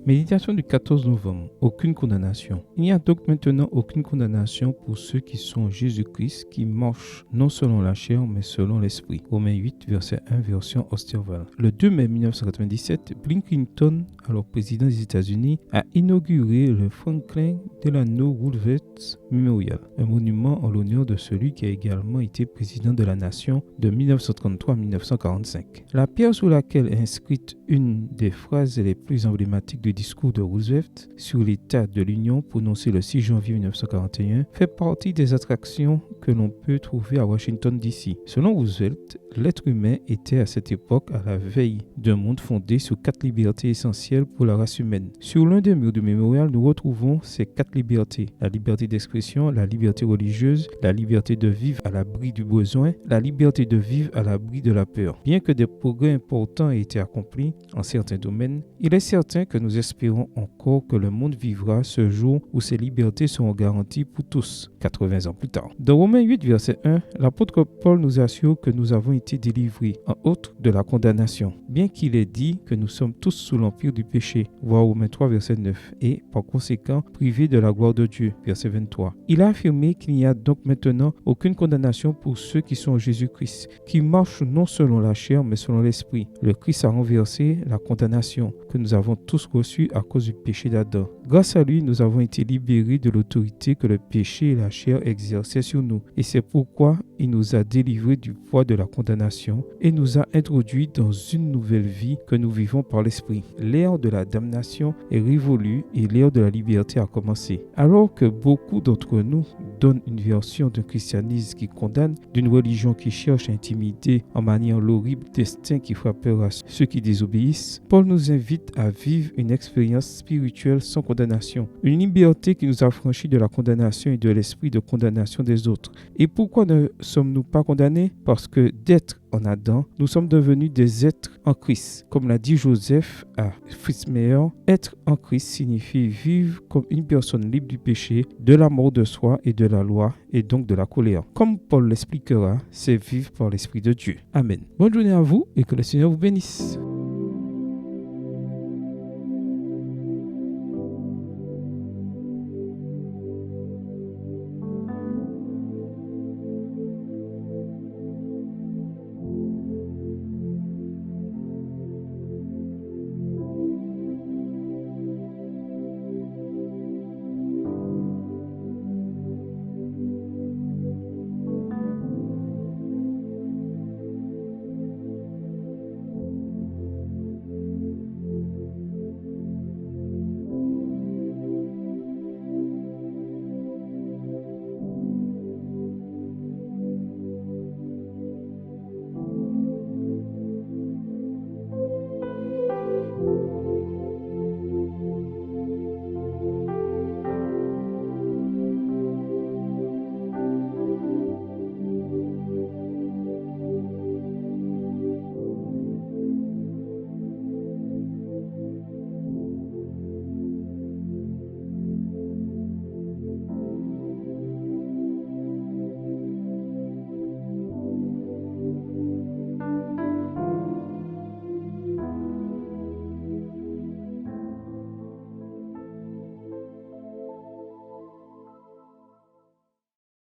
Méditation du 14 novembre. Aucune condamnation. Il n'y a donc maintenant aucune condamnation pour ceux qui sont en Jésus-Christ, qui marchent non selon la chair, mais selon l'esprit. Romains 8, verset 1, version Osterwald. Le 2 mai 1997, Bill Clinton, alors président des États-Unis, a inauguré le Franklin Delano Roosevelt Memorial, un monument en l'honneur de celui qui a également été président de la nation de 1933 à 1945. La pierre sur laquelle est inscrite une des phrases les plus emblématiques du discours de Roosevelt sur l'état de l'Union prononcé le 6 janvier 1941 fait partie des attractions que l'on peut trouver à Washington DC. Selon Roosevelt, l'être humain était à cette époque à la veille d'un monde fondé sur 4 libertés essentielles pour la race humaine. Sur l'un des murs du mémorial, nous retrouvons ces 4 libertés: la liberté d'expression, la liberté religieuse, la liberté de vivre à l'abri du besoin, la liberté de vivre à l'abri de la peur. Bien que des progrès importants aient été accomplis en certains domaines, il est certain que nous espérons encore que le monde vivra ce jour où ces libertés seront garanties pour tous, 80 ans plus tard. Dans Romains 8, verset 1, l'apôtre Paul nous assure que nous avons été délivrés, en outre de la condamnation, bien qu'il ait dit que nous sommes tous sous l'empire du péché, voir Romains 3, verset 9, et par conséquent privés de la gloire de Dieu, verset 23. Il a affirmé qu'il n'y a donc maintenant aucune condamnation pour ceux qui sont en Jésus-Christ, qui marchent non selon la chair, mais selon l'esprit. Le Christ a renversé la condamnation que nous avons tous reçue à cause du péché d'Adam. Grâce à lui, nous avons été libérés de l'autorité que le péché et la chair exerçaient sur nous. Et c'est pourquoi il nous a délivrés du poids de la condamnation et nous a introduits dans une nouvelle vie que nous vivons par l'esprit. L'ère de la damnation est révolue et l'ère de la liberté a commencé. Alors que beaucoup d'entre nous donnent une version d'un christianisme qui condamne, d'une religion qui cherche à intimider en manière l'horrible destin qui fera peur à ceux qui désobéissent, Paul nous invite à vivre une expérience spirituelle sans condamnation, une liberté qui nous affranchit de la condamnation et de l'esprit de condamnation des autres. Et pourquoi ne sommes-nous pas condamnés? Parce que d'être en Adam, nous sommes devenus des êtres en Christ. Comme l'a dit Joseph à Fritz Meyer, être en Christ signifie vivre comme une personne libre du péché, de la mort de soi et de la loi, et donc de la colère. Comme Paul l'expliquera, c'est vivre par l'Esprit de Dieu. Amen. Bonne journée à vous et que le Seigneur vous bénisse.